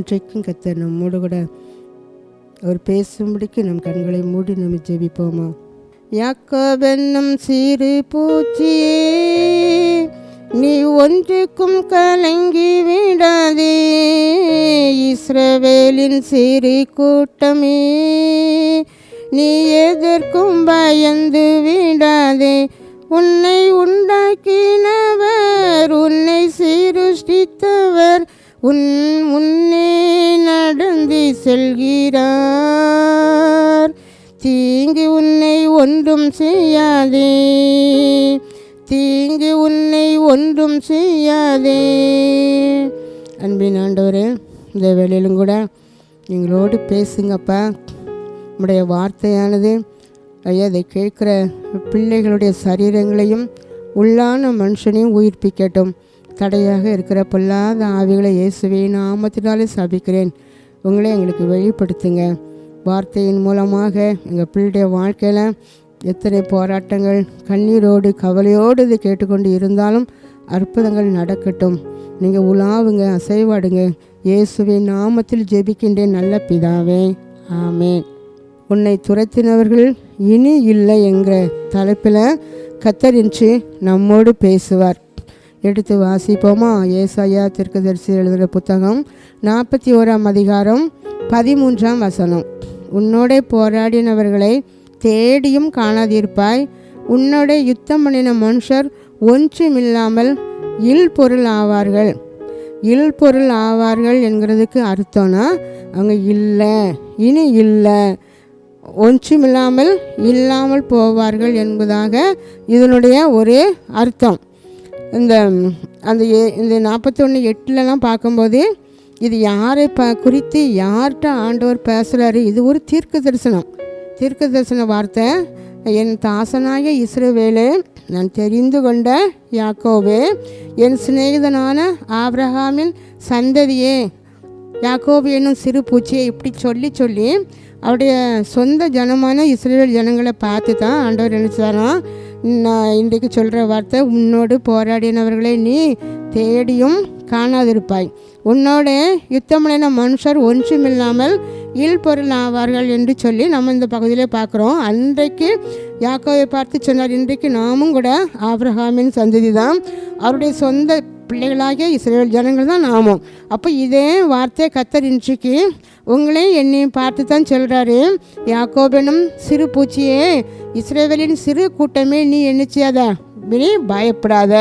இன்றைக்கும் கர்த்தர் நம்மோடு கூட அவர் பேசும்படிக்கு நம் கண்களை மூடி நம்ம ஜெபிப்போமா. யாக்கோபென்னும் சிறு பூச்சியே, நீ ஒன்றுக்கும் கலங்கி விடாதே. இஸ்ரவேலின் சிறு கூட்டமே, நீ எதற்கும் பயந்து விடாதே. உன்னை உண்டாக்கினவர், உன்னை சிருஷ்டித்தவர் உன் முன்னே நடந்து செல்கிறார். தீங்கு உன்னை ஒன்றும் செய்யாதே, தீங்கு உன்னை ஒன்றும் செய்யாதே. அன்பின் ஆண்டவரே, இந்த வேளையிலும் கூட எங்களோடு பேசுங்கப்பா. உம்முடைய வார்த்தையானது ஐயா அதை கேட்குற பிள்ளைகளுடைய சரீரங்களையும் உள்ளான மனுஷனையும் உயிர்ப்பிக்கட்டும். தடையாக இருக்கிற பொல்லாத ஆவிகளை இயேசுவே நாமத்தினாலே சபிக்கிறேன். உங்களே எங்களுக்கு வெளிப்படுத்துங்க. வார்த்தையின் மூலமாக எங்கள் பிள்ளைடைய வாழ்க்கையில் எத்தனை போராட்டங்கள், கண்ணீரோடு கவலையோடு இது கேட்டுக்கொண்டு இருந்தாலும் அற்புதங்கள் நடக்கட்டும். நீங்கள் உலாவுங்க, அசைவாடுங்க. இயேசுவே நாமத்தில் ஜெபிக்கின்றேன் நல்ல பிதாவே, ஆமேன். உன்னை துரத்தினவர்கள் இனி இல்லை என்கிற தலைப்பில் கர்த்தர் இன்று நம்மோடு பேசுவார். எடுத்து வாசிப்போமா. ஏசாயா தீர்க்கதரிசி எழுதுகிற புத்தகம் 41ஆம் அதிகாரம் 13ஆம் வசனம். உன்னோட போராடினவர்களை தேடியும் காணாதிருப்பாய். உன்னோட யுத்தம் பண்ணின மனுஷர் ஒன்றுமில்லாமல் இல்பொருள் ஆவார்கள். இல்பொருள் ஆவார்கள் என்கிறதுக்கு அர்த்தம்னா அவங்க இல்லை, இனி இல்லை, ஒன்றுமில்லாமல் இல்லாமல் போவார்கள் என்பதாக இதனுடைய ஒரு அர்த்தம். இந்த 41:8 பார்க்கும்போது இது யாரை குறித்து யார்கிட்ட ஆண்டவர் பேசுகிறாரு? இது ஒரு தீர்க்க தரிசன வார்த்தை. என் தாசனாகிய இஸ்ரவேலே, நான் தெரிந்து கொண்ட யாக்கோபே, என் சிநேகிதனான ஆபிரகாமின் சந்ததியே, யாக்கோபு என்னும் சிறு பூச்சியை இப்படி சொல்லி அவருடைய சொந்த ஜனமான இஸ்ரவேல் ஜனங்களை பார்த்து தான் ஆண்டவர் நினைச்சாராம். நான் இன்றைக்கு சொல்கிற வார்த்தை, உன்னோடு போராடினவர்களை நீ தேடியும் காணாதிருப்பாய். உன்னோட யுத்தமடைன மனுஷர் ஒன்றுமில்லாமல் இல்பொருள் ஆவார்கள் என்று சொல்லி நம்ம இந்த பகுதியிலே பார்க்குறோம். அன்றைக்கு யாக்கோவை பார்த்து சொன்னார், இன்றைக்கு நாமும் கூட ஆபிரகாமின் சந்ததி தான், அவருடைய சொந்த பிள்ளைகளாகிய இஸ்ரவேல் ஜனங்கள் தான் நாமும். அப்போ இதே வார்த்தை கர்த்தர் இன்றைக்கு உங்களையும் என்னையும் பார்த்து தான் சொல்கிறாரு. யாக்கோபெனும் சிறு பூச்சியே, இஸ்ரவேலின் சிறு கூட்டமே, நீ என்ன செய்யாத, நீ பயப்படாத.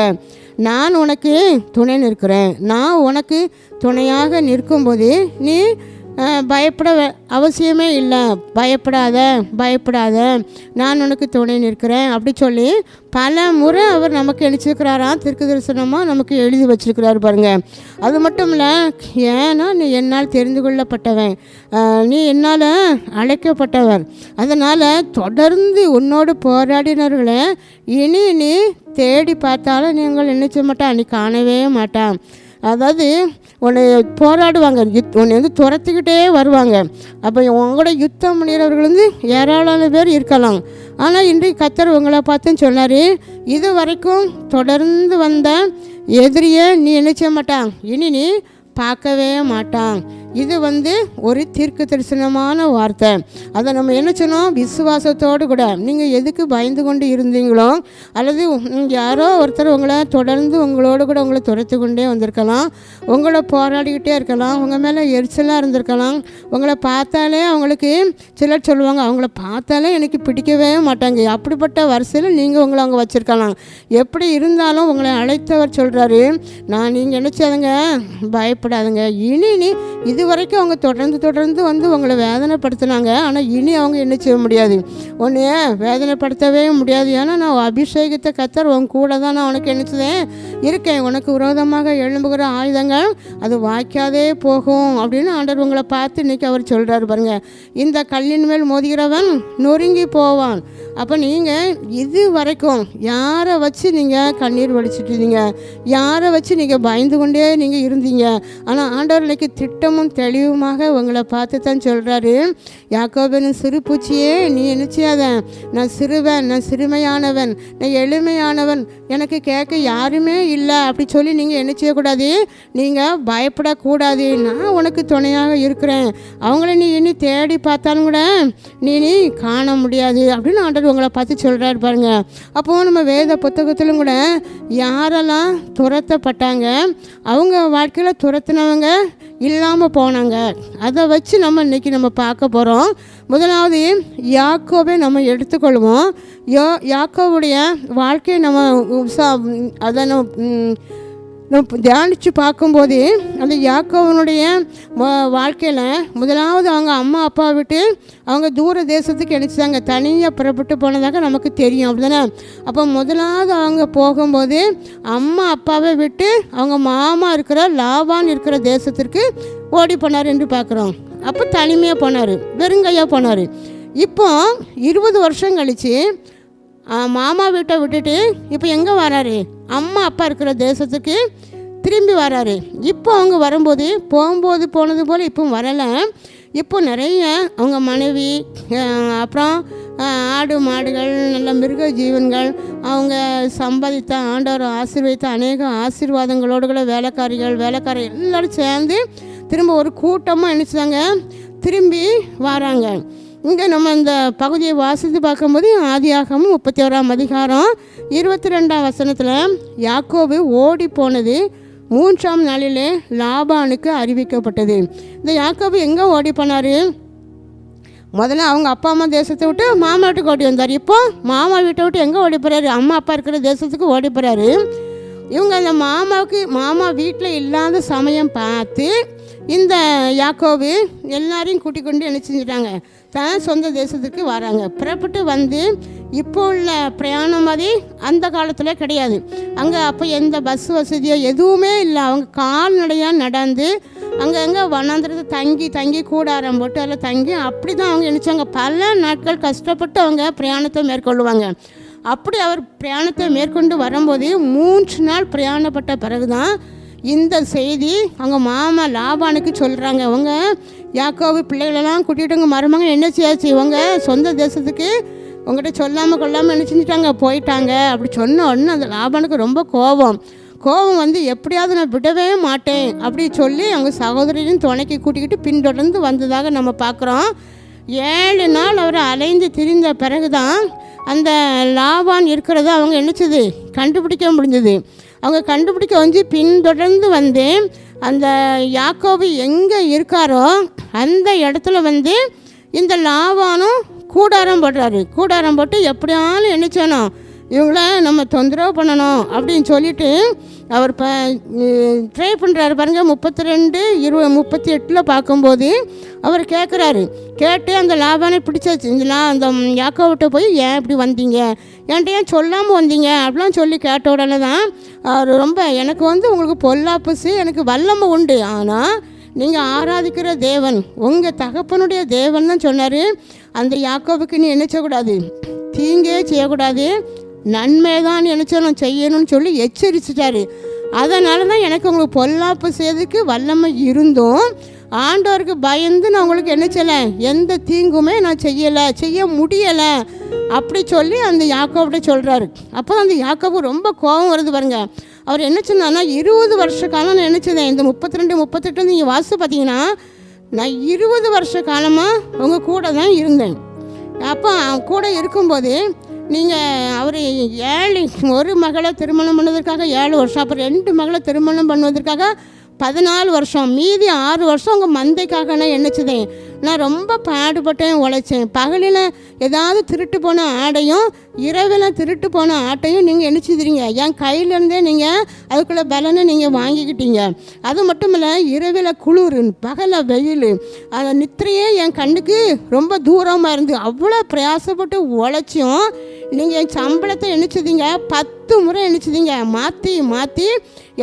நான் உனக்கு துணை நிற்கிறேன். நான் உனக்கு துணையாக நிற்கும்போது நீ பயப்பட அவசியமே இல்லை. பயப்படாத, நான் உனக்கு துணை நிற்கிறேன் அப்படி சொல்லி பல முறை அவர் நமக்கு எழுச்சிருக்கிறாராம். தீர்க்க தரிசனமாக நமக்கு எழுதி வச்சிருக்கிறாரு பாருங்க. அது மட்டும் இல்லை, ஏன்னா நீ என்னால் தெரிந்து கொள்ளப்பட்டவன், நீ என்னால் அழைக்கப்பட்டவர். அதனால் தொடர்ந்து உன்னோடு போராடினர்களை இனி நீ தேடி பார்த்தாலும் நீங்கள் என்ன செய்ய மாட்டான், நீ காணவே மாட்டான். அதாவது உன்னை போராடுவாங்க, உன்னை துரத்திக்கிட்டே வருவாங்க. அப்போ உங்களோட யுத்தம் பண்ணிடுறவர்கள் ஏராளமான பேர் இருக்கலாம். ஆனால் இன்றைக்கு கர்த்தர் உங்களை பார்த்துன்னு சொன்னார், இது வரைக்கும் தொடர்ந்து வந்த எதிரியை நீ என்ன செய்ய மாட்டான், இனி நீ பார்க்கவே மாட்டான். இது ஒரு தீர்க்க தரிசனமான வார்த்தை. அதை நம்ம என்ன சொன்னோம், விசுவாசத்தோடு கூட. நீங்கள் எதுக்கு பயந்து கொண்டு இருந்தீங்களோ, அல்லது யாரோ ஒருத்தர் உங்களை தொடர்ந்து உங்களோடு கூட உங்களை துரத்து கொண்டே வந்திருக்கலாம், உங்களை போராடிக்கிட்டே இருக்கலாம், உங்கள் மேலே எரிச்சலாக இருந்திருக்கலாம். உங்களை பார்த்தாலே அவங்களுக்கு சிலர் சொல்லுவாங்க, அவங்கள பார்த்தாலே எனக்கு பிடிக்கவே மாட்டாங்க. அப்படிப்பட்ட வரிசையில் நீங்கள் உங்களை அங்கே வச்சுருக்கலாம். எப்படி இருந்தாலும் உங்களை அழைத்தவர் சொல்கிறாரு, நான் நீங்கள் நினச்சாதுங்க பயப்படாதுங்க. இனி நீ இது வரைக்கும் அவங்க தொடர்ந்து உங்களை வேதனைப்படுத்தினாங்க. ஆனால் இனி அவங்க என்ன செய்ய முடியாது, உன்னைய வேதனைப்படுத்தவே முடியாது. ஏன்னா நான் அபிஷேகத்தை கர்த்தர் உன் கூட தான் நான் உனக்கு என்னச்சுதேன் இருக்கேன். உனக்கு விரோதமாக எழும்புகிற ஆயுதங்கள் அது வாய்க்காதே போகும் அப்படின்னு ஆண்டவர் உங்களை பார்த்து இன்றைக்கி அவர் சொல்கிறாரு பாருங்க. இந்த கல்லின் மேல் மோதுகிறவன் நொறுங்கி போவான். அப்போ நீங்கள் இது வரைக்கும் யாரை வச்சு நீங்கள் கண்ணீர் வடிச்சிட்டு இருந்தீங்க, யாரை வச்சு நீங்கள் பயந்து கொண்டே நீங்கள் இருந்தீங்க. ஆனால் ஆண்டவர் இன்னைக்கு திட்டம் தெள்ளமும் தெளிவுமாக உங்களை பார்த்து தான் சொல்கிறாரு, யாக்கோபின் சிறு பூச்சியே, நீ என்ன செய்யாத, நான் சிறுவன், நான் சிறுமையானவன், நான் எளிமையானவன், எனக்கு கேட்க யாருமே இல்லை அப்படி சொல்லி நீங்கள் என்ன செய்யக்கூடாது, நீங்கள் பயப்படக்கூடாது. நான் உனக்கு துணையாக இருக்கிறேன். அவங்கள நீ இனி தேடி பார்த்தாலும் கூட நீ காண முடியாது அப்படின்னு ஆண்டவர் உங்களை பார்த்து சொல்கிறாரு பாருங்க. அப்போது நம்ம வேத புத்தகத்திலும் கூட யாரெல்லாம் துரத்தப்பட்டாங்க, அவங்க வாழ்க்கையில் துரத்தினவங்க இல்லாமல் போனாங்க, அதை வச்சு நம்ம இன்றைக்கி நம்ம பார்க்க போகிறோம். முதலாவது யாக்கோபை நம்ம எடுத்துக்கொள்வோம். யாக்கோவுடைய வாழ்க்கையை அதை நம்ம தியானித்து பார்க்கும்போது அந்த யாக்கோவனுடைய வாழ்க்கையில் முதலாவது அவங்க அம்மா அப்பா விட்டு அவங்க தூர தேசத்துக்கு நினச்சிதாங்க தனியாக புறப்பட்டு போனதாக நமக்கு தெரியும், அப்படி தானே? அப்போ முதலாவது அவங்க போகும்போது அம்மா அப்பாவை விட்டு அவங்க மாமா இருக்கிற லாபான் இருக்கிற தேசத்திற்கு ஓடி போனார் என்று பார்க்குறோம். அப்போ தனிமையாக போனார், வெறுங்கையாக போனார். இப்போ 20 வருஷம் கழித்து மாமா வீட்டை விட்டுட்டு இப்போ எங்கே வராரு, அம்மா அப்பா இருக்கிற தேசத்துக்கு திரும்பி வராரு. இப்போ அவங்க வரும்போது போனது போல் இப்போ வரலை. இப்போ நிறைய அவங்க மனைவி, அப்புறம் ஆடு மாடுகள், நல்ல மிருக ஜீவன்கள், அவங்க சம்பாதித்த ஆண்டவர் ஆசீர்வதித்த அநேக ஆசீர்வாதங்களோடு கூட வேலைக்காரிகள் எல்லோரும் சேர்ந்து திரும்ப ஒரு கூட்டமாக நினச்சாங்க திரும்பி வராங்க. இங்கே நம்ம இந்த பகுதியை வாசித்து பார்க்கும்போது ஆதியாகமம் 31ஆம் அதிகாரம் 22ஆம் வசனத்தில் யாக்கோபு ஓடி போனது 3ஆம் நாளிலே லாபானுக்கு அறிவிக்கப்பட்டது. இந்த யாக்கோபு எங்கே ஓடி போனார்? முதல்ல அவங்க அப்பா அம்மா தேசத்தை விட்டு மாமா வீட்டுக்கு ஓடி வந்தார். இப்போ மாமா வீட்டை விட்டு எங்கே ஓடி போகிறாரு? அம்மா அப்பா இருக்கிற தேசத்துக்கு ஓடி போகிறாரு. இவங்க அந்த மாமா வீட்டில் இல்லாத சமயம் பார்த்து இந்த யாக்கோபு எல்லாரையும் கூட்டிக் கொண்டு என்ன செஞ்சிட்டாங்க, தான் சொந்த தேசத்துக்கு வராங்க. புறப்பட்டு வந்து இப்போ உள்ள பிரயாணம் மாதிரி அந்த காலத்தில் கிடையாது. அங்கே அப்போ எந்த பஸ் வசதியோ எதுவுமே இல்லை. அவங்க கால்நடையாக நடந்து அங்கங்கே வனாந்திரத்தை தங்கி கூடாரம் போட்டு அதில் தங்கி அப்படி தான் அவங்க நினச்சாங்க. பல நாட்கள் கஷ்டப்பட்டு அவங்க பிரயாணத்தை மேற்கொள்ளுவாங்க. அப்படி அவர் பிரயாணத்தை மேற்கொண்டு வரும்போது 3 நாள் பிரயாணப்பட்ட பிறகு தான் இந்த செய்தி அவங்க மாமா லாபானுக்கு சொல்கிறாங்க. அவங்க யாக்கோபு பிள்ளைகளெல்லாம் கூட்டிகிட்டு உங்கள் மருமகன் என்ன செய்யாச்சு, இவங்க சொந்த தேசத்துக்கு உங்கள்கிட்ட சொல்லாமல் கொள்ளாமல் என்ன செஞ்சுட்டாங்க, போயிட்டாங்க அப்படி சொன்ன உடனே அந்த லாபானுக்கு ரொம்ப கோபம் வந்து எப்படியாவது நான் விடவே மாட்டேன் அப்படி சொல்லி அவங்க சகோதரியும் துணைக்கு கூட்டிக்கிட்டு பின்தொடர்ந்து வந்ததாக நம்ம பார்க்குறோம். 7 நாள் அவர் அலைந்து திரிந்த பிறகு தான் அந்த லாபான் இருக்கிறத அவங்க என்னச்சது கண்டுபிடிக்க முடிஞ்சது. அவங்க கண்டுபிடிக்க வந்து பின்தொடர்ந்து வந்து அந்த யாக்கோபு எங்கே இருக்காரோ அந்த இடத்துல வந்து இந்த லாபானும் கூடாரம் போட்டு எப்படியாலும் என்ன செய்யணும், இவங்கள நம்ம தொந்தரவு பண்ணணும் அப்படின்னு சொல்லிட்டு அவர் ட்ரை பண்ணுறாரு பாருங்க. 32:38 பார்க்கும்போது அவர் கேட்டு அந்த லாபானை பிடிச்சாச்சு. அந்த யாக்கோவிட்ட போய் ஏன் இப்படி வந்தீங்க, என்கிட்ட ஏன் சொல்லாமல் வந்தீங்க அப்படிலாம் சொல்லி கேட்ட உடனே தான் அவர் ரொம்ப எனக்கு வந்து உங்களுக்கு பொல்லாப்புசு, எனக்கு வல்லமை உண்டு, ஆனால் நீங்கள் ஆராதிக்கிற தேவன் உங்கள் தகப்பனுடைய தேவன் தான் சொன்னார். அந்த யாக்கோபுக்கு நீ என்ன செய்யக்கூடாது, தீங்கே செய்யக்கூடாது, நன்மை தான் நினச்சாலும் செய்யணும்னு சொல்லி எச்சரிச்சிட்டாரு. அதனால தான் எனக்கு உங்களுக்கு பொல்லாப்பு செய்யறதுக்கு வல்லமை இருந்தும் ஆண்டவருக்கு பயந்து நான் உங்களுக்கு என்ன செய்யலை, எந்த தீங்குமே நான் செய்ய முடியலை அப்படி சொல்லி அந்த யாக்கோபிட்ட சொல்கிறாரு. அப்போ அந்த யாக்கோபு ரொம்ப கோபம் வருது பாருங்க. அவர் என்ன சொன்னான்னா 20 வருஷ காலம் நான் நினச்சதேன். இந்த 32-38 நீங்கள் வாசித்து பார்த்தீங்கன்னா நான் 20 வருஷ காலமாக உங்கள் கூட தான் இருந்தேன். அப்போ கூட இருக்கும்போது நீங்கள் அவர் 1 மகளை திருமணம் பண்ணுவதற்காக 7 வருஷம், அப்புறம் 2 மகளை திருமணம் பண்ணுவதற்காக 14 வருஷம், மீதி 6 வருஷம் உங்கள் மந்தைக்காக நான் என்னச்சுதேன். நான் ரொம்ப பாடுபட்டேன், உழைச்சேன். பகலில் ஏதாவது திருட்டு போன ஆடையும் இரவில் திருட்டு போன ஆட்டையும் நீங்கள் என்ன செய்கிறீங்க, என் கையிலேருந்தே நீங்கள் அதுக்குள்ளே பலனை நீங்கள் வாங்கிக்கிட்டீங்க. அது மட்டும் இல்லை, இரவில் குளிர், பகலில் வெயில், அந்த நித்திரையே என் கண்ணுக்கு ரொம்ப தூரமாக இருந்து அவ்வளோ பிரயாசப்பட்டு உழைச்சியும் நீங்கள் என் சம்பளத்தை என்னச்சுதீங்க 10 முறை என்னச்சுதீங்க மாற்றி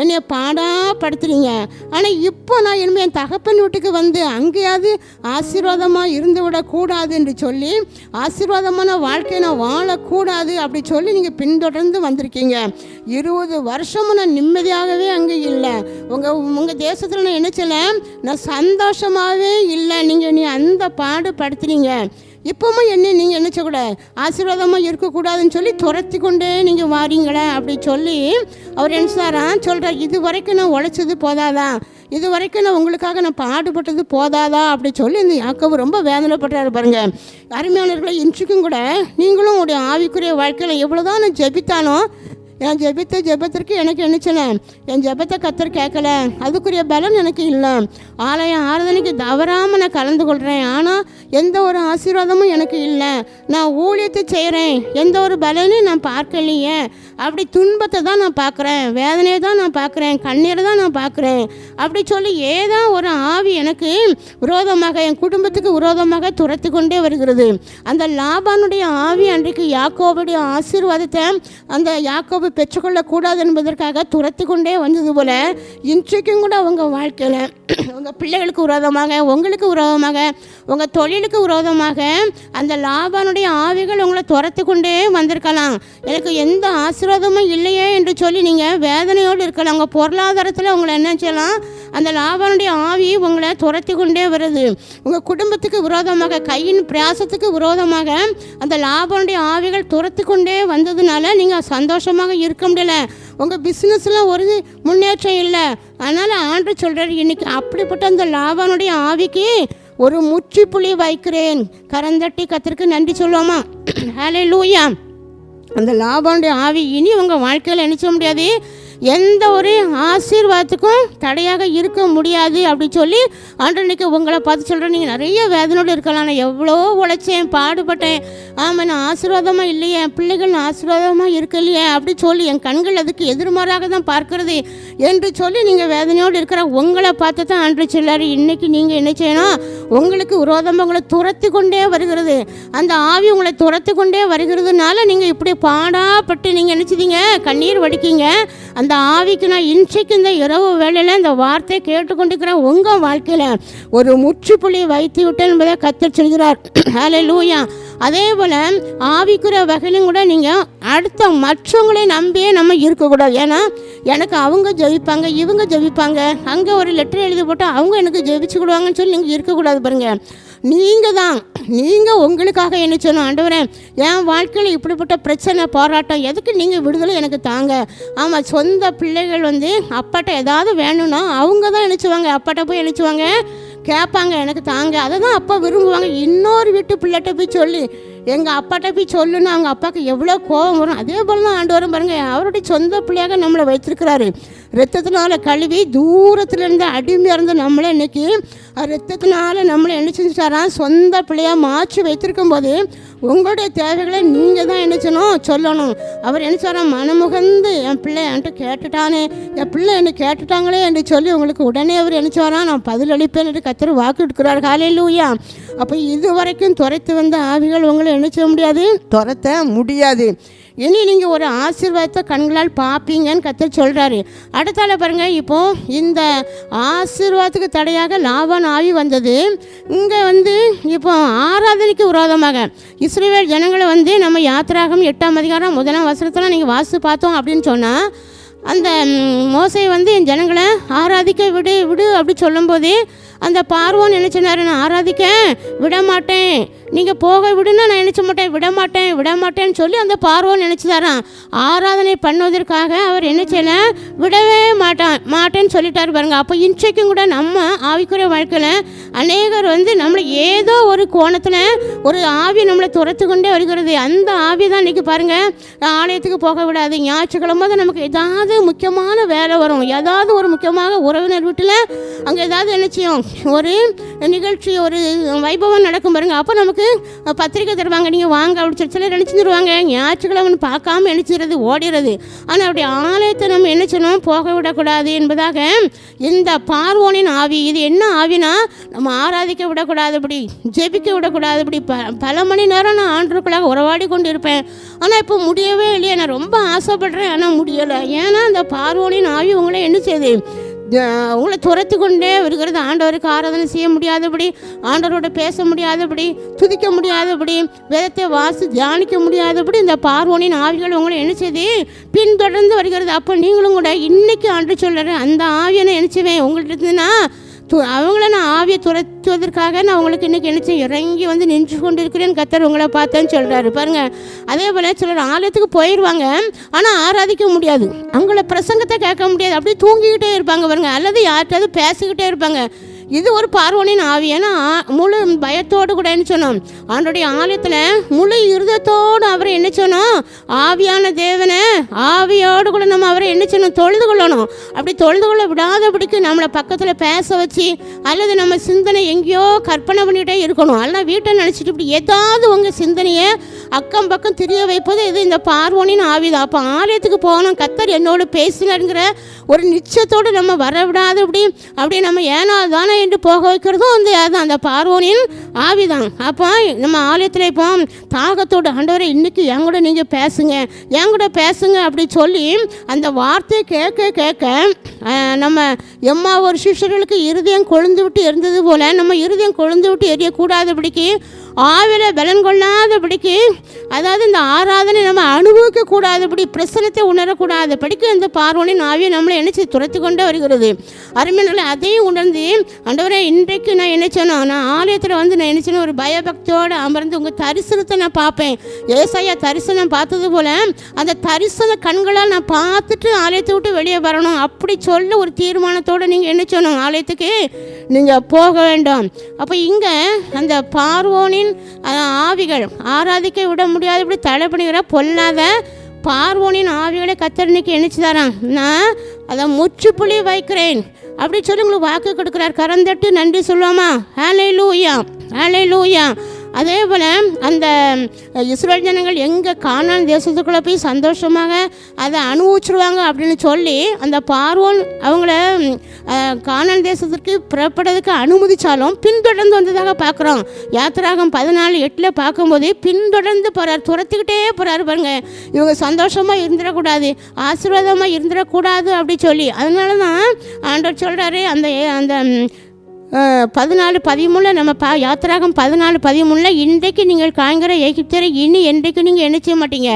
என்னைய பாடாப்படுத்துறீங்க. ஆனால் இப்போ நான் இனிமேல் என் தகப்பன் வீட்டுக்கு வந்து அங்கேயாவது ஆசீர்வாதமாக இருந்து விடக்கூடாது என்று சொல்லி, ஆசீர்வாதமான வாழ்க்கையை நான் வாழக்கூடாது அப்படி சொல்லி நீங்கள் பின்தொடர்ந்து வந்திருக்கீங்க. 20 வருஷமும் நான் நிம்மதியாகவே அங்கே இல்லை. உங்கள் தேசத்தில் நான் நினைச்சல, நான் சந்தோஷமாகவே இல்லை. நீ அந்த பாடுபடுத்துறீங்க. இப்போவும் நீங்கள் நினச்சக்கூட ஆசீர்வாதமாக இருக்கக்கூடாதுன்னு சொல்லி துரத்தி கொண்டே நீங்கள் வாரீங்களே அப்படி சொல்லி அவர் சொல்கிறார், இது வரைக்கும் நான் உழைச்சது போதாதா, இது வரைக்கும் நான் உங்களுக்காக நான் பாடுபட்டது போதாதா அப்படி சொல்லி இந்த யாக்கோபு ரொம்ப வேதனைப்பட்டார் பாருங்க. அருமையானவர்களை, இன்றைக்கும் கூட நீங்களும் உங்களுடைய ஆவிக்குரிய வாழ்க்கையில் எவ்வளோதான் நான் ஜெபித்தாலும், என் ஜெபத்திற்கு எனக்கு நினச்சேன், என் ஜெபத்தை கர்த்தர் கேட்கல, அதுக்குரிய பலன் எனக்கு இல்லை. ஆலயம் ஆராதனைக்கு தவறாமல் நான் கலந்து கொள்கிறேன், ஆனால் எந்த ஒரு ஆசீர்வாதமும் எனக்கு இல்லை. நான் ஊழியத்தை செய்கிறேன், எந்த ஒரு பலனையும் நான் பார்க்கலையே. அப்படி துன்பத்தை தான் நான் பார்க்குறேன், வேதனையை தான் நான் பார்க்குறேன், கண்ணீரை தான் நான் பார்க்குறேன் அப்படி சொல்லி ஏதோ ஒரு ஆவி எனக்கு விரோதமாக, என் குடும்பத்துக்கு விரோதமாக துரத்தி கொண்டே வருகிறது. அந்த லாபானுடைய ஆவி அன்றைக்கு யாக்கோபுடைய ஆசீர்வாதத்தை அந்த யாக்கோபு பெற்றுக்கொள்ளக்கூடாது என்பதற்காக துரத்தி கொண்டே வந்தது போல, இன்றைக்கும் கூட உங்கள் வாழ்க்கையில் உங்கள் பிள்ளைகளுக்கு விரோதமாக, உங்களுக்கு விரோதமாக, உங்கள் தொழிலுக்கு விரோதமாக அந்த லாபானுடைய ஆவிகள் உங்களை துரத்தி கொண்டே வந்திருக்கலாம். எனக்கு எந்த ஆசீர்வாதமும் இல்லையே என்று சொல்லி நீங்கள் வேதனையோடு இருக்கலாம். உங்கள் பொருளாதாரத்தில் உங்களை என்ன செய்யலாம், அந்த லாபானுடைய ஆவி உங்களை துரத்தி கொண்டே வருது. உங்கள் குடும்பத்துக்கு விரோதமாக, கையின் பிரயாசத்துக்கு விரோதமாக அந்த லாபானுடைய ஆவிகள் துரத்தி கொண்டே வந்ததுனால நீங்கள் சந்தோஷமாக இருக்க முடியல. உங்கள் பிஸ்னஸில் ஒரு முன்னேற்றம் இல்லை. அதனால் ஆண்டவர் சொல்கிறார், இன்னைக்கு அப்படிப்பட்ட அந்த லாபானுடைய ஆவிக்கு ஒரு முற்றுப்புள்ளி வைக்கிறேன். கரந்தட்டி கர்த்தருக்கு நன்றி சொல்லுவோமா? ஹல்லேலூயா. அந்த லாபானுடைய ஆவி இனி உங்கள் வாழ்க்கையில் என்ன செய்ய முடியாது, எந்த ஒரு ஆசீர்வாதத்துக்கும் தடையாக இருக்க முடியாது அப்படி சொல்லி ஆண்டவர் இன்னைக்கு உங்களை பார்த்து சொல்கிறேன். நீங்கள் நிறைய வேதனோடு இருக்கலாம், நான் எவ்வளோ உழைச்சேன், பாடுபட்டேன், ஆமாம் நான் ஆசீர்வாதமாக இல்லையே, என் பிள்ளைகள் ஆசீர்வாதமாக இருக்கலையே அப்படி சொல்லி என் கண்கள் அதுக்கு எதிர்மாறாக தான் பார்க்கறது என்று சொல்லி நீங்கள் வேதனையோடு இருக்கிற உங்களை பார்த்து தான் ஆண்டவர் சொல்லாரு, இன்றைக்கி நீங்கள் என்ன செய்யணும், உங்களுக்கு விரோதமாக உங்களை துரத்தி கொண்டே வருகிறது. அந்த ஆவி உங்களை துரத்தி கொண்டே வருகிறதுனால நீங்கள் இப்படி பாடாப்பட்டு நீங்கள் நினச்சிதீங்க, கண்ணீர் வடிக்கிங்க. அந்த ஆவிக்கு நான் இன்றைக்கு இந்த இரவு வேளையில் இந்த வார்த்தையை கேட்டுக்கொண்டிருக்கிற உங்கள் வாழ்க்கையில் ஒரு முற்றுப்புள்ளி வைத்து விட்டேன் என்பதை கர்த்தர் சொல்கிறார். ஹல்லேலூயா. அதே போல் ஆவிக்குரிய வகையிலும் கூட நீங்கள் அடுத்த மற்றவங்களை நம்பியே நம்ம இருக்கக்கூடாது. ஏன்னா எனக்கு அவங்க ஜெபிப்பாங்க, இவங்க ஜெபிப்பாங்க, அங்கே ஒரு லெட்டர் எழுதி போட்டு அவங்க எனக்கு ஜெபிச்சுக்கிடுவாங்கன்னு சொல்லி நீங்கள் இருக்கக்கூடாது. பாருங்கள், நீங்கள் உங்களுக்காக என்ன சொல்லணும், ஆண்டவரே என் வாழ்க்கையில் இப்படிப்பட்ட பிரச்சனை போராட்டம் எதுக்கு நீங்கள் விடுதலை எனக்கு தாங்க. ஆமாம், சொந்த பிள்ளைகள் அப்பாட்ட ஏதாவது வேணும்னா அவங்க தான் நினச்சிவாங்க, அப்பாட்ட போய் நினச்சிவாங்க கேட்பாங்க, எனக்கு தாங்க. அதை தான் அப்பா விரும்புவாங்க. இன்னொரு வீட்டு பிள்ளைகிட்ட போய் சொல்லி எங்கள் அப்பாட்ட போய் சொல்லுன்னு அவங்க அப்பாவுக்கு எவ்வளோ கோபம் வரும். அதே போல் தான் ஆண்டவரும் பாருங்கள், அவருடைய சொந்த பிள்ளையாக நம்மளை வைத்திருக்கிறாரு. ரத்தத்தினால கழுவி தூரத்துலேருந்து அடிமையாக இருந்து நம்மளை இன்றைக்கி ரத்தத்தினால நம்மளை என்ன செஞ்சுட்டாராம், சொந்த பிள்ளையாக மாற்றி வைத்திருக்கும் போது உங்களுடைய தேவைகளை நீங்கள் தான் சொல்லணும். அவர் என்ன சொல்கிறார், மனமுகந்து என் பிள்ளை என்கிட்ட கேட்டுட்டானே, என் பிள்ளை என்னை கேட்டுட்டாங்களே என்று சொல்லி உங்களுக்கு உடனே அவர் என்ன சொல்கிறான், நான் பதிலளிப்பேன் என்று கர்த்தர் வாக்கு எடுக்கிறார். ஹல்லேலூயா. அப்போ இது வரைக்கும் துரத்து வந்த ஆவிகள் உங்களை என்ன செய்ய முடியாது, துரத்த முடியாது. இனி நீங்கள் ஒரு ஆசீர்வாதத்தை கண்களால் பார்ப்பீங்கன்னு கர்த்தர் சொல்கிறாரு. அடுத்தால பாருங்கள், இப்போது இந்த ஆசீர்வாதத்துக்கு தடையாக லாபான் ஆவி வந்தது. இங்கே இப்போ ஆராதனைக்கு விரோதமாக இஸ்ரவேல் ஜனங்களை நம்ம யாத்திராகம் 8ஆம் அதிகாரம் 1ஆம் வசனத்தில் நீங்கள் வாசித்து பார்த்தோம் அப்படின்னு சொன்னால், அந்த மோசே என் ஜனங்களை ஆராதிக்க விடு அப்படி சொல்லும்போதே அந்த பார்வோன் என்ன சொன்னார், நான் ஆராதிக்க விட மாட்டேன், நீங்கள் போக விடுன்னா நான் நினச்ச மாட்டேன், விடமாட்டேன்னு சொல்லி அந்த பார்வோன் நினச்சிதாரான். ஆராதனை பண்ணுவதற்காக அவர் என்ன செய்யலை, விடவே மாட்டேன்னு சொல்லிட்டார் பாருங்க. அப்போ இன்றைக்கும் கூட நம்ம ஆவிக்குரிய வாழ்க்கையில் அநேகர் நம்மளை ஏதோ ஒரு கோணத்தில் ஒரு ஆவி நம்மளை துரத்து கொண்டே வருகிறது. அந்த ஆவி தான் இன்றைக்கி பாருங்கள், ஆலயத்துக்கு போக விடாது. ஞாயிற்றுக்கிழமை தான் நமக்கு ஏதாவது முக்கியமான வேலை வரும், ஏதாவது ஒரு முக்கியமாக உறவினர் வீட்டில் அங்கே ஏதாவது என்ன செய்யும், ஒரு நிகழ்ச்சி, ஒரு வைபவம் நடக்கும் பாருங்க. அப்போ நமக்கு பத்திரிக்கை தருவாங்க, நீங்கள் வாங்க அப்படி சொல்லி நினச்சிருவாங்க. ஞாயிற்றுக்கிழமை பார்க்காம நினச்சிடுறது, ஓடிடுறது. ஆனால் அப்படி ஆலயத்தை நம்ம என்ன செய்யணும், போக விடக்கூடாது என்பதாக இந்த பார்வோனின் ஆவி. இது என்ன ஆவினா, நம்ம ஆராதிக்க விடக்கூடாது, இப்படி ஜெபிக்க விடக்கூடாது, இப்படி பல மணி நேரம் நான் ஆண்டவருக்குள்ளாக உறவாடி கொண்டு இருப்பேன். ஆனால் இப்போ முடியவே இல்லையே, நான் ரொம்ப ஆசைப்படுறேன் ஆனால் முடியலை. ஏன்னா அந்த பார்வோனின் ஆவி உங்களை என்ன செய்யுது, உங்களை துரத்தி கொண்டே வருகிறது. ஆண்டவருக்கு ஆராதனை செய்ய முடியாதபடி, ஆண்டவரோட பேச முடியாதபடி, துதிக்க முடியாதபடி, வேதத்தை தியானிக்க முடியாதபடி இந்த பார்வோனின் ஆவிகள் உங்களை என்ன செய்து பின்தொடர்ந்து வருகிறது. அப்போ நீங்களும் கூட இன்னைக்கு ஆண்டு சொல்கிறேன், அந்த ஆவியை நினைச்சுவேன் உங்கள்கிட்ட இருந்துன்னா அவங்கள நான் ஆவியை துரத்துவதற்காக நான் உங்களுக்கு இன்றைக்கி நினச்சேன் இறங்கி வந்து நின்று கொண்டு இருக்கிறேன்னு கர்த்தர் உங்களை பார்த்தேன்னு சொல்கிறாரு பாருங்கள். அதே போல் சிலர் ஆலயத்துக்கு போயிடுவாங்க, ஆனால் ஆராதிக்க முடியாது, அவங்கள பிரசங்கத்தை கேட்க முடியாது, அப்படியே தூங்கிக்கிட்டே இருப்பாங்க பாருங்கள், அல்லது யார்கிட்டாவது பேசிக்கிட்டே இருப்பாங்க. இது ஒரு பார்வோனின் ஆவி. ஏன்னா முழு பயத்தோடு கூட என்ன சொன்னோம், ஆண்டோடைய ஆலயத்தில் முழு இருதயத்தோடு அவரை என்ன சொன்னோம், ஆவியான தேவனை ஆவியோடு கூட நம்ம அவரை என்ன செய்யணும், தொழுது கொள்ளணும். அப்படி தொழுது கொள்ள விடாதபடிக்கு நம்மளை பக்கத்தில் பேச வச்சு, அல்லது நம்ம சிந்தனை எங்கேயோ கற்பனை பண்ணிகிட்டே இருக்கணும். அதெல்லாம் வீட்டை நினச்சிட்டு இப்படி ஏதாவது உங்கள் சிந்தனையை அக்கம் பக்கம் தெரிய வைப்பது இது இந்த பார்வோனின் ஆவிதான். அப்போ ஆலயத்துக்கு போகணும், கர்த்தர் என்னோடு பேசினாருங்கிற ஒரு நிச்சயத்தோடு நம்ம வர விடாதபடி அப்படி நம்ம ஏனோ தானே என்று போக வைக்கிறதும் வந்து அதுதான் அந்த பார்வோனின் ஆவிதான். அப்போ நம்ம ஆலயத்தில் இப்போ தாகத்தோடு ஆண்டவரே இன்னைக்கு என் கூட நீங்கள் பேசுங்க, என் கூட பேசுங்க அப்படி சொல்லி அந்த வார்த்தையை கேட்க கேட்க நம்ம எம்மா ஒரு சிஷ்யர்களுக்கு இருதயம் கொழுந்து விட்டு எரிந்தது போல் நம்ம இருதயம் கொழுந்து விட்டு எரியக்கூடாதபடிக்கு, ஆவியில் பலன் கொள்ளாதபடிக்கு, அதாவது இந்த ஆராதனை நம்ம அனுபவிக்க கூடாதபடி, பிரசனத்தை உணரக்கூடாதபடிக்கு இந்த பார்வோனின் ஆவியை நம்மளை நினைச்சு துரத்தி கொண்டே வருகிறது. அருமையினால அதையும் உணர்ந்து ஆண்டவரே இன்றைக்கு நான் நினைச்சேனோ, நான் ஆலயத்தில் வந்து நான் நினைச்சேன்னு ஒரு பயபக்தியோடு அமர்ந்து உங்கள் தரிசனத்தை நான் பார்ப்பேன். ஏசாயா தரிசனம் பார்த்தது போல் அந்த தரிசன கண்களால் நான் பார்த்துட்டு ஆலயத்தை விட்டு வெளியே வரணும் அப்படி சொல்ல ஒரு தீர்மானத்தோடு நீங்கள் என்ன சொன்னோம், ஆலயத்துக்கு நீங்கள் போக வேண்டும். அப்போ இங்கே அந்த பார்வோனின் ஆவிகள் ஆராதிக்க விட முடியாது இப்படி தடை பண்ணுகிற பொல்லாத பார்வோனின் ஆவிகளை கர்த்தர் இன்னைக்கு நினைச்சு தரான், நான் அதை முற்றுப்புள்ளி வைக்கிறேன் அப்படி சொல்லி உங்களுக்கு வாக்கு கொடுக்குறார். கரந்தட்டு நன்றி சொல்லுவோமா? ஹல்லேலூயா, ஹல்லேலூயா. அதே போல் அந்த இஸ்ரேல் ஜனங்கள் எங்கே கானான் தேசத்துக்குள்ளே போய் சந்தோஷமாக அதை அனுபவிச்சிருவாங்க அப்படின்னு சொல்லி அந்த பார்வோன் அவங்கள கானான் தேசத்துக்கு புறப்படுறதுக்கு அனுமதித்தாலும் பின்தொடர்ந்து வந்ததாக பார்க்குறோம். யாத்திராகம் 14:8 பார்க்கும்போது பின்தொடர்ந்து போகிறார், துரத்திக்கிட்டே போகிறாரு பாருங்க. இவங்க சந்தோஷமாக இருந்துடக்கூடாது, ஆசீர்வாதமாக இருந்துடக்கூடாது அப்படி சொல்லி, அதனால தான் ஆண்டவர் சொல்கிறாரு அந்த அந்த 14:13 நம்ம யாத்திராகம் 14:13 இன்றைக்கு நீங்கள் காண்கிற எகிப்தியரை இனி என்றைக்கு நீங்கள் என்ன செய்ய மாட்டீங்க,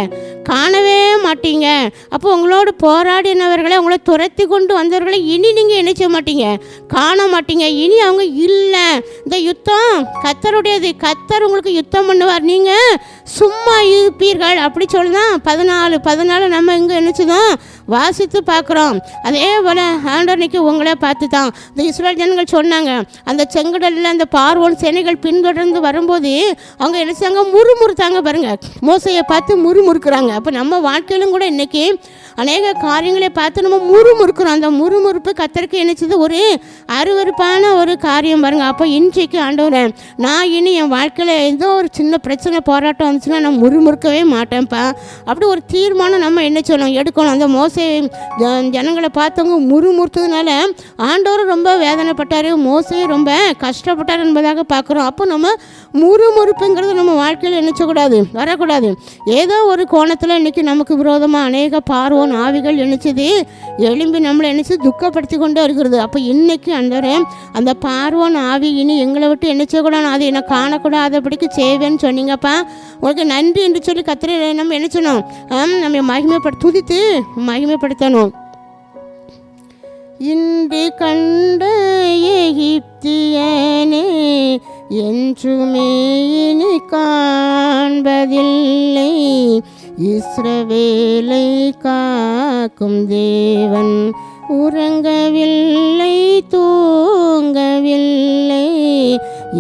காணவே மாட்டீங்க. அப்போ உங்களோடு போராடினவர்களை, உங்களை துரத்தி கொண்டு வந்தவர்களை இனி நீங்கள் என்ன செய்ய மாட்டீங்க, காண மாட்டீங்க. இனி அவங்க இல்லை. இந்த யுத்தம் கர்த்தருடையது, கர்த்தர் உங்களுக்கு யுத்தம் பண்ணுவார், நீங்கள் சும்மா இருப்பீர்கள் அப்படி சொல்லுதான் 14:14 நம்ம இங்கே நினச்சதும் வாசித்து பார்க்குறோம். அதே போல் ஆண்டவனுக்கு உங்களே பார்த்து தான் இந்த இஸ்ரேல் ஜனங்கள் சொன்னாங்க, அந்த செங்கடலில் அந்த பார்வோன் சேனைகள் பின்தொடர்ந்து வரும்போது அவங்க என்ன செய்யாங்க, முறுமுறுத்தாங்க பாருங்க, மோசையை பார்த்து முறுமுறுக்கிறாங்க. அப்போ நம்ம வாழ்க்கையிலும் கூட இன்றைக்கி அநேக காரியங்களை பார்த்து நம்ம முறுமுறுக்கிறோம். அந்த முறுமுறுப்பு கர்த்தருக்கு என்னச்சது ஒரு அருவருப்பான ஒரு காரியம் பாருங்க. அப்போ இன்றைக்கு ஆண்டவரே, நான் இனி என் வாழ்க்கையில் ஏதோ ஒரு சின்ன பிரச்சனை போராட்டம் வந்துச்சுன்னா நான் முறுமுறுக்கவே மாட்டேன்ப்பா அப்படி ஒரு தீர்மானம் நம்ம என்ன சொல்லணும், எடுக்கணும். அந்த மோசை ஜனங்களை பார்த்தவங்க முறுமுறுத்ததுனால ஆண்டவரும் ரொம்ப வேதனைப்பட்டார், மோசையும் ரொம்ப கஷ்டப்பட்டார் என்பதாக பார்க்குறோம். அப்போ நம்ம முறுமுறுப்புங்கிறது நம்ம வாழ்க்கையில் நினைச்சக்கூடாது, வரக்கூடாது. ஏதோ ஒரு கோணத்தில் இன்றைக்கி நமக்கு விரோதமாக அநேக பார்வோன் ஆவிகள் நினைச்சது எழும்பி நம்மளை நினைச்சு துக்கப்படுத்தி கொண்டே இருக்கிறது. அப்போ இன்னைக்கு அந்த பார்வோன் ஆவி இனி எங்களை விட்டு என்ன செய்யக்கூடாது, அது என்ன காணக்கூடாதபடிக்கு செய்வேன்னு சொன்னீங்கப்பா, உங்களுக்கு நன்றி என்று சொல்லி கர்த்தரை நம்ம என்ன சொன்னோம், நம்ம துதித்து மகிமைப்படுத்தணும். இன்று கண்ட எகிப்தியனே என்றுமே இனி காண்பதில்லை, இஸ்ரவேலை காக்கும் தேவன் உறங்கவில்லை தூங்கவில்லை,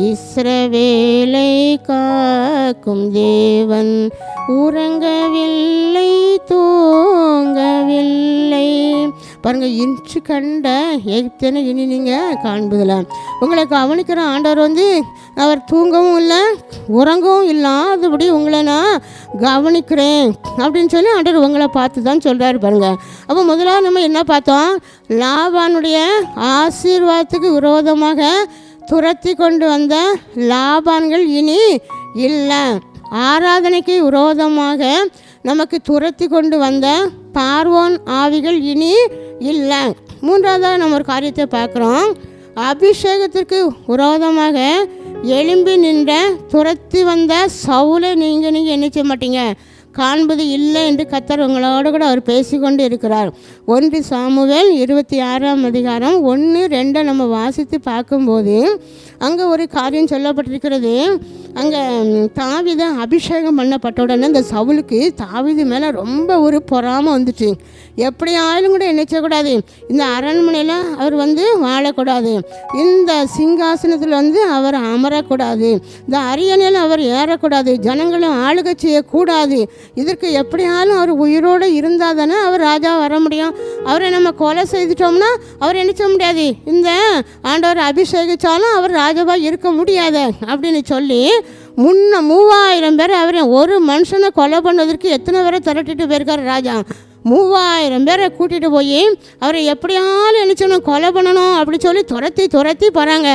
இஸ்ரவேலை காக்கும் தேவன் உறங்கவில்லை தூங்கவில்லை. பாருங்கள், இன்று கண்ட எகிப்தியனை இனி நீங்கள் காண்பதில்லை. உங்களை கவனிக்கிற ஆண்டவர் அவர் தூங்கவும் இல்லை உறங்கவும் இல்லாதபடி உங்களை நான் கவனிக்கிறேன் அப்படின்னு சொல்லி ஆண்டவர் உங்களை பார்த்து தான் சொல்கிறாரு பாருங்கள். அப்போ முதலாக நம்ம என்ன பார்த்தோம், லாபானுடைய ஆசீர்வாதத்துக்கு விரோதமாக துரத்தி கொண்டு வந்த லாபான்கள் இனி இல்லை. ஆராதனைக்கு விரோதமாக நமக்கு துரத்தி கொண்டு வந்த பார்வோன் ஆவிகள் இனி இல்லை. மூன்றாவதாக நம்ம ஒரு காரியத்தை பார்க்குறோம். அபிஷேகத்திற்கு விரோதமாக எழும்பி நின்ற துரத்தி வந்த சவுலை நீங்கள் என்ன செய்ய மாட்டீங்க, காண்பது இல்லை என்று கர்த்தர் உங்களோடு கூட அவர் பேசிக்கொண்டு இருக்கிறார். 1 சாமுவேல் 26ஆம் அதிகாரம் 1-2 நம்ம வாசித்து பார்க்கும்போது அங்கே ஒரு காரியம் சொல்லப்பட்டிருக்கிறது. அங்கே தாவீது அபிஷேகம் பண்ணப்பட்ட உடனே இந்த சவுலுக்கு தாவீது மேலே ரொம்ப ஒரு பொறாமை வந்துச்சு. எப்படி ஆயிலும் கூட என்ன செய்யக்கூடாது, இந்த அரண்மனையில் அவர் வாழக்கூடாது, இந்த சிங்காசனத்தில் அவர் அமரக்கூடாது, இந்த அரியணையில் அவர் ஏறக்கூடாது, ஜனங்களும் ஆளுகை செய்யக்கூடாது. இதற்கு எப்படியாலும் அவர் உயிரோடு இருந்தால் தானே அவர் ராஜா வர முடியும். அவரை நம்ம கொலை செய்துட்டோம்னா அவர் என்ன செய்ய முடியாது, இந்த ஆண்டவர் அபிஷேகித்தாலும் அவர் ராஜாவாக இருக்க முடியாது அப்படின்னு சொல்லி 3000 பேர் அவரை ஒரு மனுஷனை கொலை பண்ணுவதற்கு எத்தனை பேரை திரட்டிட்டு போயிருக்கார் ராஜா. 3000 பேரை கூட்டிகிட்டு போய் அவரை எப்படியாலும் நினச்சணும் கொலை பண்ணணும் அப்படி சொல்லி துரத்தி போகிறாங்க.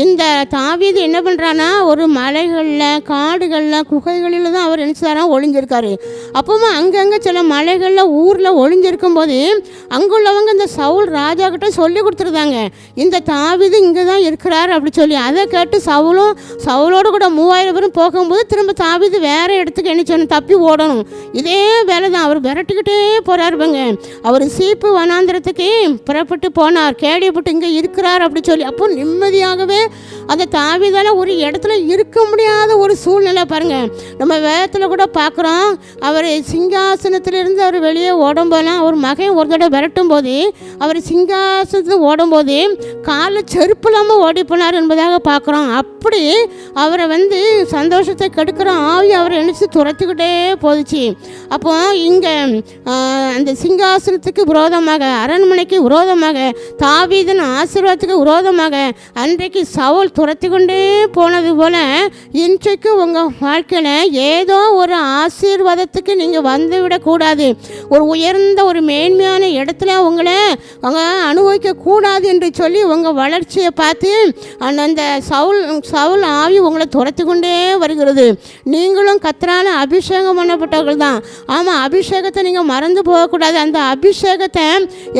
இந்த தாவீது என்ன பண்ணுறான்னா ஒரு மலைகளில் காடுகளில் குகைகளில் தான் அவர் நினச்சாராம் ஒளிஞ்சிருக்காரு. அப்போவும் அங்கங்கே சில மலைகளில் ஊரில் ஒளிஞ்சிருக்கும் போது அங்குள்ளவங்க இந்த சவுல் ராஜா கிட்ட சொல்லி கொடுத்துருந்தாங்க, இந்த தாவீது இங்கே தான் இருக்கிறார் அப்படி சொல்லி. அதை கேட்டு சவுலோடு கூட 3000 பேரும் போகும்போது திரும்ப தாவீது வேறு இடத்துக்கு என்ன செய்யணும், தப்பி ஓடணும். இதே வேலை தான் அவர் விரட்டிக்கிட்டே போறாருங்க. அவர் சீப்பு வனாந்திரத்துக்கு புறப்பட்டு போனார், கேள்விப்பட்டு இங்கே இருக்கிறார் அப்படி சொல்லி. அப்போ நிம்மதியாகவே அந்த தாவீதால ஒரு இடத்துல இருக்க முடியாத ஒரு சூழ்நிலை பாருங்க. நம்ம வேதத்தில் கூட பார்க்குறோம், அவர் சிங்காசனத்திலிருந்து அவர் வெளியே ஓடும்போதெல்லாம் அவர் மகன் ஒரு தடவை விரட்டும் போது அவர் சிங்காசனத்தில் ஓடும்போது காலில் செருப்பு இல்லாமல் ஓடி போனார் என்பதாக பார்க்குறோம். அப்படி அவரை சந்தோஷத்தை கெடுக்கிற ஆவி அவரை நினச்சி துரத்துக்கிட்டே போதுச்சு. அப்போ இங்கே அந்த சிங்காசனத்துக்கு விரோதமாக, அரண்மனைக்கு விரோதமாக, தாவீதின் ஆசீர்வாதத்துக்கு விரோதமாக அன்றைக்கு சவுல் துரத்தி கொண்டே போனது போல இன்றைக்கு உங்கள் வாழ்க்கையில் ஏதோ ஒரு ஆசீர்வாதத்துக்கு நீங்கள் வந்துவிடக்கூடாது. ஒரு உயர்ந்த ஒரு மேன்மையான இடத்துல உங்களை அனுபவிக்கக்கூடாது என்று சொல்லி உங்கள் வளர்ச்சியை பார்த்து அந்த சவுல் ஆவி உங்களை துரத்தி கொண்டே வருகிறது. நீங்களும் கர்த்தரால் அபிஷேகம் பண்ணப்பட்டவர்கள் தான். ஆமாம், அபிஷேகத்தை நீங்கள் மறந்து போகக்கூடாது. அந்த அபிஷேகத்தை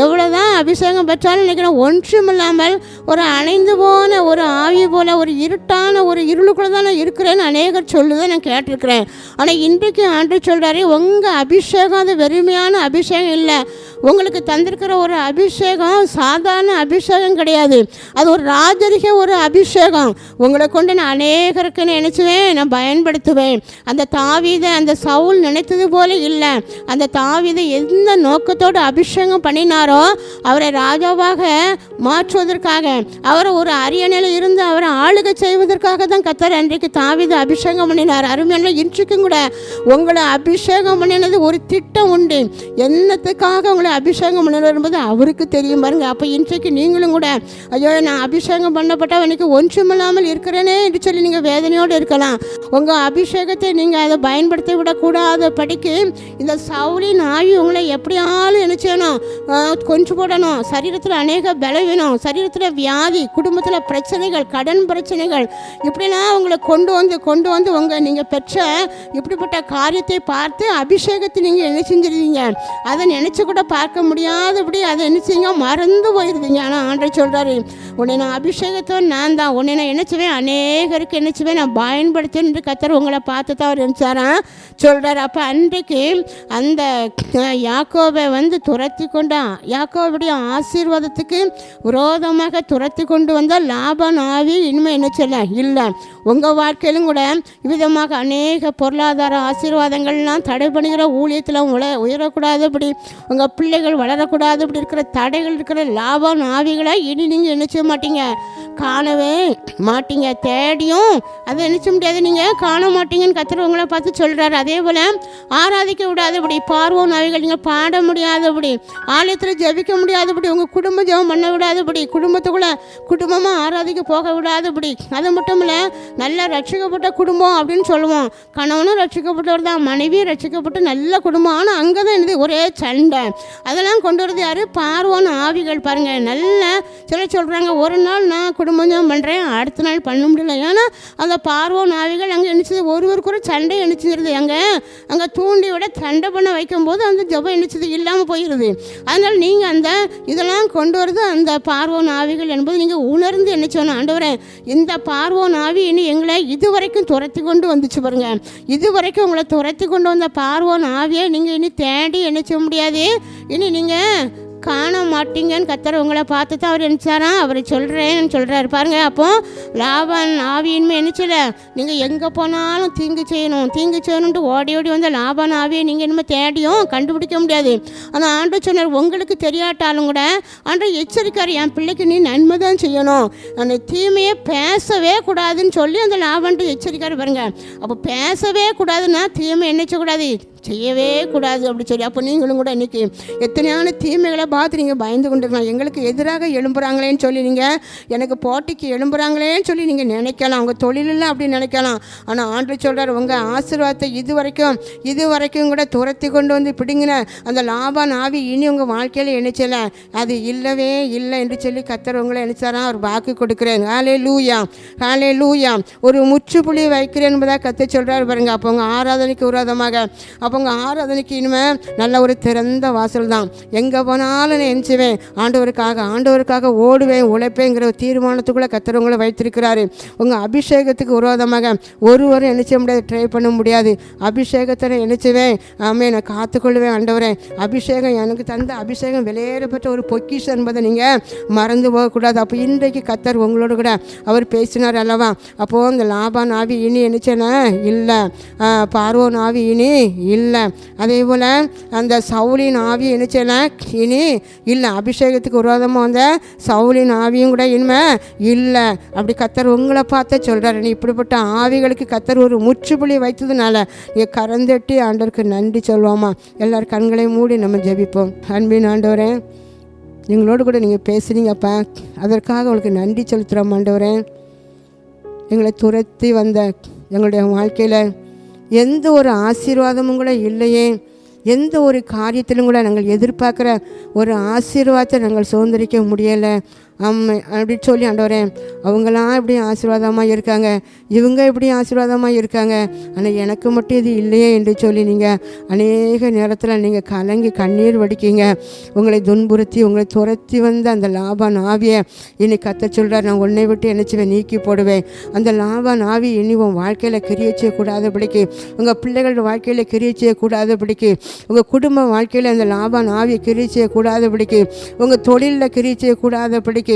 எவ்வளோதான் அபிஷேகம் பெற்றாலும் நினைக்கிறேன் ஒன்றுமில்லாமல் ஒரு அணைந்து போன ஒரு ஆவி போல ஒரு இருட்டான ஒரு இருளுக்குள்ள தான் நான் இருக்கிறேன்னு அநேகர் சொல்லுதை நான் கேட்டிருக்கிறேன். ஆனால் இன்றைக்கு ஆண்டவர் சொல்கிறாரு, உங்கள் அபிஷேகம் அது வெறுமையான அபிஷேகம் இல்லை. உங்களுக்கு தந்திருக்கிற ஒரு அபிஷேகம் சாதாரண அபிஷேகம் கிடையாது. அது ஒரு ராஜரிக ஒரு அபிஷேகம். உங்களை கொண்டு நான் அநேகருக்கு நினைச்சுவேன், நான் பயன்படுத்துவேன். அந்த தாவீதை அந்த சவுல் நினைத்தது போல இல்லை. அந்த தாவீதை எந்த நோக்கத்தோடு அபிஷேகம் பண்ணினாரோ அவரை ராஜாவாக மாற்றுவதற்காக, அவரை ஒரு அரியணையில் இருந்து அவரை ஆளுகை செய்வதற்காக தான் கர்த்தர் அன்றைக்கு தாவீதை அபிஷேகம் பண்ணினார். அருமையான இன்றைக்கும் கூட உங்களை அபிஷேகம் பண்ணினது ஒரு திட்டம் உண்டு. என்னத்துக்காக உங்களை அபிஷேகம் பண்ணினார் என்பது அவருக்கு தெரியும் பாருங்க. அப்போ இன்றைக்கு நீங்களும் கூட ஐயோ நான் அபிஷேகம் பண்ணப்பட்டால் எனக்கு ஒன்றுமில்லாமல் இருக்கிறேனே என்று சொல்லி நீங்கள் வேதனையோடு இருக்கலாம். உங்கள் அபிஷேகத்தை நீங்கள் அதை பயன்படுத்தி விடக்கூடாத படிக்கு இந்த சவுலின் ஆவி உங்களை எப்படியாலும் என்ன செய்யணும், கொஞ்சம் போடணும். சரீரத்தில் அநேக பலவீனம், சரீரத்தில் வியாதி, குடும்பத்தில் பிரச்சனைகள், கடன் பிரச்சனைகள், இப்படிலாம் உங்களை கொண்டு வந்து உங்கள் நீங்கள் பெற்ற இப்படிப்பட்ட காரியத்தை பார்த்து அபிஷேகத்தை நீங்கள் என்ன செஞ்சிருந்தீங்க, அதை நினச்சி கூட பார்க்க முடியாதபடி அதை என்ன செய்யுங்க, மறந்து போயிருந்தீங்க. ஆனால் ஆண்டவர் சொல்கிறாரு, உன்னை நான் அபிஷேகத்தோடு நான் தான் உன்னை நான் என்னச்சுவேன், அநேகருக்கு என்னச்சுவேன் நான் பயன்படுத்தேன் என்று கர்த்தர் உங்களை பார்த்து தான் அவர் நினச்சாரான் சொல்கிறார். அப்போ அன்றைக்கு அந்த யாக்கோபை துரத்தி கொண்டான். யாக்கோபுடைய ஆசீர்வாதத்துக்கு விரோதமாக துரத்தி கொண்டு வந்தால் லாபான் ஆவி இனிமேல் என்ன சொல்ல இல்லை. உங்கள் வாழ்க்கையிலும் கூட விதமாக அநேக பொருளாதார ஆசீர்வாதங்கள்லாம் தடை பண்ணுகிற ஊழியத்தில் உயரக்கூடாதபடி, உங்கள் பிள்ளைகள் வளரக்கூடாதபடி இருக்கிற தடைகள் இருக்கிற லாபான் ஆவிகளை இனி நீங்கள் என்ன செய்ய மாட்டீங்க, காணவே மாட்டீங்க. தேடியும் அதை என்ன செய்ய முடியாது, நீங்கள் காண மாட்டீங்கன்னு கர்த்தர் உங்களை பார்த்து சொல்கிறார். அதே போல் ஆராதிக்க விடாதபடி, பார்வோன் ஆவிகள் நீங்கள் பாட முடியாதபடி, ஆலயத்தில் ஜெபிக்க முடியாதபடி, உங்கள் குடும்ப ஜெபம் பண்ண விடாதபடி, குடும்பத்துக்குள்ளே குடும்பமாக ஆராதிக்க போக விடாதபடி. அது மட்டும் இல்லை, நல்ல ரட்சிக்கப்பட்ட குடும்பம் அப்படின்னு சொல்லுவோம். கணவனும் ரட்சிக்கப்பட்டவர் தான், மனைவியும் ரட்சிக்கப்பட்ட நல்ல குடும்பம். ஆனால் அங்கே தான் என்னது ஒரே சண்டை. அதெல்லாம் கொண்டு வரது யார், பார்வோன் ஆவிகள் பாருங்கள். நல்ல சொல்கிறாங்க, ஒரு நாள் நான் குடும்பம் தான் பண்ணுறேன், அடுத்த நாள் பண்ண முடியல. ஏன்னா அந்த பார்வோன் ஆவிகள் அங்கே என்னச்சது, ஒருவருக்கு ஒரு சண்டை என்னச்சிருது, அங்கே தூண்டி விட சண்டை பண்ண வைக்கும்போது அந்த ஜெபம் என்னச்சது இல்லாமல் போயிடுது. அதனால் நீங்கள் அந்த இதெல்லாம் கொண்டு வரது அந்த பார்வோன் ஆவிகள் என்பது நீங்கள் உணர்ந்து என்ன சொன்ன, ஆண்டவரே இந்த பார்வோன் ஆவி இனி எங்களை இது வரைக்கும் துரத்தி கொண்டு வந்துச்சு பாருங்க, இது வரைக்கும் உங்களை துரத்தி கொண்டு வந்த பார்வோன் ஆவியை நீங்கள் இனி தேடி என்ன செய்ய முடியாது, இனி நீங்கள் காண மாட்டீங்கன்னு கர்த்தர் உங்களை பார்த்து தான் அவர் நினச்சாராம், அவர் சொல்கிறேன்னு சொல்கிறாரு பாருங்க. அப்போ லாபான் ஆவியின்மை என்னச்சல, நீங்கள் எங்கே போனாலும் தீங்கு செய்யணும்ட்டு ஓடி வந்த லாபான் ஆவியை நீங்கள் இனிமேல் தேடியும் கண்டுபிடிக்க முடியாது. ஆனால் ஆண்டவர் சொன்னார், உங்களுக்கு தெரியாட்டாலும் கூட ஆண்டவர் எச்சரிக்கார், என் பிள்ளைக்கு நீ நன்மை தான் செய்யணும், அந்த தீமையை பேசவே கூடாதுன்னு சொல்லி அந்த லாபான்ட்டு எச்சரிக்கார் பாருங்க. அப்போ பேசவே கூடாதுன்னா தீமை என்ன செய்யக்கூடாது, செய்யவே கூடாது அப்படி சொல்லி. அப்போ நீங்களும் கூட இன்றைக்கி எத்தனையான தீமைகளை பார்த்து நீங்கள் பயந்து கொண்டிருக்கலாம். எங்களுக்கு எதிராக எழும்புறாங்களேன்னு சொல்லி நீங்கள், எனக்கு போட்டிக்கு எழும்புறாங்களேன்னு சொல்லி நீங்கள் நினைக்கலாம், அவங்க தொழிலெல்லாம் அப்படி நினைக்கலாம். ஆனால் ஆண்டவர் சொல்கிறார், உங்கள் ஆசீர்வாதத்தை இது வரைக்கும் கூட துரத்தி கொண்டு வந்து பிடிங்கின அந்த லாபான் ஆவி இனி உங்கள் வாழ்க்கையில் நினைச்சல, அது இல்லவே இல்லை என்று சொல்லி கர்த்தர் உங்களை நினைச்சாராம், அவர் வாக்கு கொடுக்குறேன். ஹல்லேலூயா. ஒரு முற்றுப்புள்ளி வைக்கிறேன் என்பதாக கர்த்தர் சொல்கிறார் பாருங்க. அப்போ உங்கள் ஆராதனைக்கு விரோதமாக, அப்போ உங்கள் ஆராதனைக்கு இனிமேல் நல்ல ஒரு திறந்த வாசல் தான். எங்கே போனாலும் நான் எஞ்சுவேன், ஆண்டவருக்காக ஓடுவேன், உழைப்பேங்கிற ஒரு தீர்மானத்துக்குள்ளே கர்த்தர் உங்களை வைத்திருக்கிறாரு. உங்கள் அபிஷேகத்துக்கு விரோதமாக ஒருவரும் நினைச்ச முடியாது, ட்ரை பண்ண முடியாது. அபிஷேகத்தை நினைச்சுவேன், நான் காத்துக்கொள்வேன். ஆண்டவரே அபிஷேகம் எனக்கு தந்த அபிஷேகம் வெளியேறப்பட்ட ஒரு பொக்கிஷம் என்பதை நீங்கள் மறந்து போகக்கூடாது. அப்போ இன்றைக்கு கர்த்தர் உங்களோட கூட அவர் பேசினார் அல்லவா. அப்போது அந்த லாபான் ஆவி இனி நினைச்சேன்னா இல்லை, பார்வோன் ஆவி இனி இல்லை, அதே போல் அந்த சவுலின் ஆவி நினைச்சேன்னா இனி இல்லை, அபிஷேகத்துக்கு விரோதமாக வந்த சவுலின் ஆவியும் கூட இனிமே இல்லை. அப்படி கர்த்தர் உங்களை பார்த்து சொல்கிறார். நீ இப்படிப்பட்ட ஆவிகளுக்கு கர்த்தர் ஒரு முற்றுப்புள்ளி வைத்ததுனால நீ கரந்தட்டி ஆண்டவருக்கு நன்றி சொல்வோமா. எல்லாரும் கண்களை மூடி நம்ம ஜெபிப்போம். அன்பின் ஆண்டவரே, எங்களோடு கூட நீங்கள் பேசுனீங்கப்பா, அதற்காக உங்களுக்கு நன்றி செலுத்துகிறோம். ஆண்டவரே, எங்களை துரத்தி வந்த எங்களுடைய வாழ்க்கையில் எந்த ஒரு ஆசீர்வாதமும் கூட இல்லையே, எந்த ஒரு காரியத்திலும் கூட நாங்கள் எதிர்பார்க்குற ஒரு ஆசீர்வாதத்தை நாங்கள் சுதந்திரிக்க முடியலை அப்படின்னு சொல்லி ஆண்டவரே, அவங்களாம் எப்படி ஆசீர்வாதமாக இருக்காங்க, இவங்க எப்படி ஆசீர்வாதமாக இருக்காங்க, ஆனால் எனக்கு மட்டும் இது இல்லையே என்று சொல்லி நீங்கள் அநேக நேரத்தில் நீங்கள் கலங்கி கண்ணீர் வடிக்கிங்க. உங்களை துன்புறுத்தி உங்களை துரத்தி வந்த அந்த லாபான் ஆவியை இனி கர்த்தர் சொல்கிறார், நான் உன்னை விட்டு என்னச்சுவேன், நீக்கி போடுவேன். அந்த லாபான் ஆவி இனி உன் வாழ்க்கையில் கிரியை செய்யக்கூடாதபடிக்கு, உங்கள் பிள்ளைகளோட வாழ்க்கையில் கிரியை செய்யக்கூடாதபடிக்கு, உங்கள் குடும்ப வாழ்க்கையில் அந்த லாபான் ஆவியை கிரியை செய்யக்கூடாதபடிக்கு, உங்கள் தொழிலில் கிரியை செய்யக்கூடாதபடிக்கு,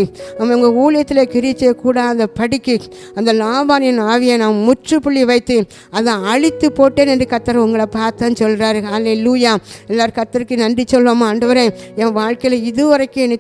அவங்க ஊழியத்தில் கிரியை செய்யக்கூடாத படிக்கு அந்த லாபானின் ஆவியை நான் முற்றுப்புள்ளி வைத்து அதை அழித்து போட்டேன் என்று கர்த்தர் உங்களை பார்த்தேன்னு சொல்கிறாரு. ஹல்லேலூயா. எல்லாரும் கர்த்தருக்கு நன்றி சொல்லுவோமா. ஆண்டவரே, என் வாழ்க்கையில் இதுவரைக்கும் என்னை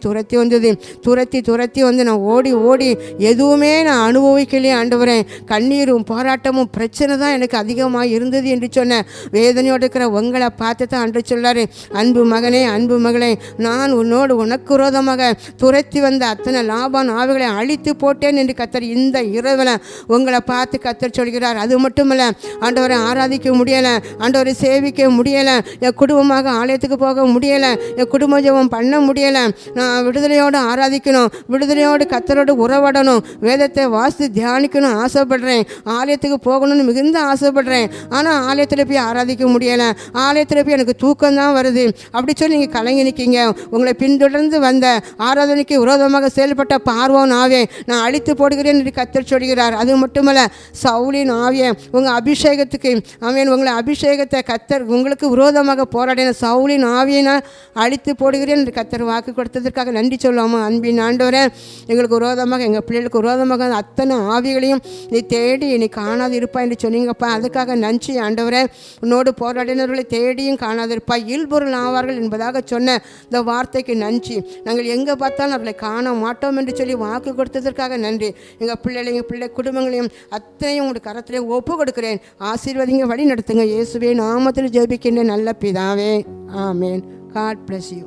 துரத்தி வந்து நான் ஓடி எதுவுமே நான் அனுபவிக்கலையே ஆண்டவரே, கண்ணீரும் போராட்டமும் பிரச்சனை தான் எனக்கு அதிகமாக இருந்தது என்று சொன்ன வேதனையோடு இருக்கிற உங்களை பார்த்து தான் ஆண்டு சொல்கிறாரு, அன்பு மகனே, அன்பு மகளே, நான் உனக்கு விரோதமாக துரத்தி வந்த அத்தனை லாபான் ஆவிகளை அழித்து போட்டேன் என்று கர்த்தர் இந்த இரவில் உங்களை பார்த்து கர்த்தர் சொல்கிறார். அது மட்டுமல்ல, ஆண்டவரை ஆராதிக்க முடியலை, ஆண்டவரை சேவிக்க முடியலை, என் குடும்பமாக ஆலயத்துக்கு போக முடியலை, என் குடும்ப ஜெபம் பண்ண முடியலை, நான் விடுதலையோடு ஆராதிக்கணும், விடுதலையோடு கர்த்தரோடு உறவாடணும், வேதத்தை வாசித்து தியானிக்கணும் ஆசைப்படுறேன், ஆலயத்துக்கு போகணும்னு மிகுந்த ஆசைப்படுறேன், ஆனால் ஆலயத்தில் போய் ஆராதிக்க முடியலை, ஆலயத்தில் போய் எனக்கு தூக்கம்தான் வருது அப்படி சொல்லி நீங்கள் கலங்கி நிற்கிங்க. உங்களை பின்தொடர்ந்து வந்த ஆராதனைக்கு விரோதமாக செயல்பட்ட பார்வோன் ஆவியை நான் அழித்து போடுகிறேன் என்று கர்த்தர் சொல்கிறார். அது மட்டுமல்ல, சவுலின் ஆவியை உங்கள் அபிஷேகத்துக்கு உங்களை அபிஷேகத்தை கர்த்தர் உங்களுக்கு விரோதமாக போராடின சவுலின் ஆவியை நான் அழித்து போடுகிறேன் என்று கர்த்தர் வாக்கு கொடுத்ததற்காக நன்றி சொல்லுவோமா. அன்பின் ஆண்டவரே, எங்களுக்கு விரோதமாக எங்கள் பிள்ளைகளுக்கு விரோதமாக அத்தனை ஆவிகளையும் நீ தேடி நீ காணாது இருப்பா என்று சொன்னீங்கப்பா. அதுக்காக நன்றி ஆண்டவரே. உன்னோடு போராடினவர்களை தேடியும் காணாதிருப்பா, இல்பொருள் ஆவார்கள் என்பதாக சொன்ன இந்த வார்த்தைக்கு நன்றி. நாங்கள் எங்கே பார்த்தாலும் அவர்களை காண மாட்டோம் என்று சொல்லி வாக்கு கொடுத்ததற்காக நன்றி. எங்கள் பிள்ளை குடும்பங்களையும் அத்தனையும் உங்களுடைய கரத்திலே ஒப்பு கொடுக்கிறேன். ஆசீர்வதிங்க, வழி நடத்துங்க. இயேசுவே நாமத்தில் ஜெபிக்கின்ற நல்ல பிதாவே, ஆமேன். God bless you.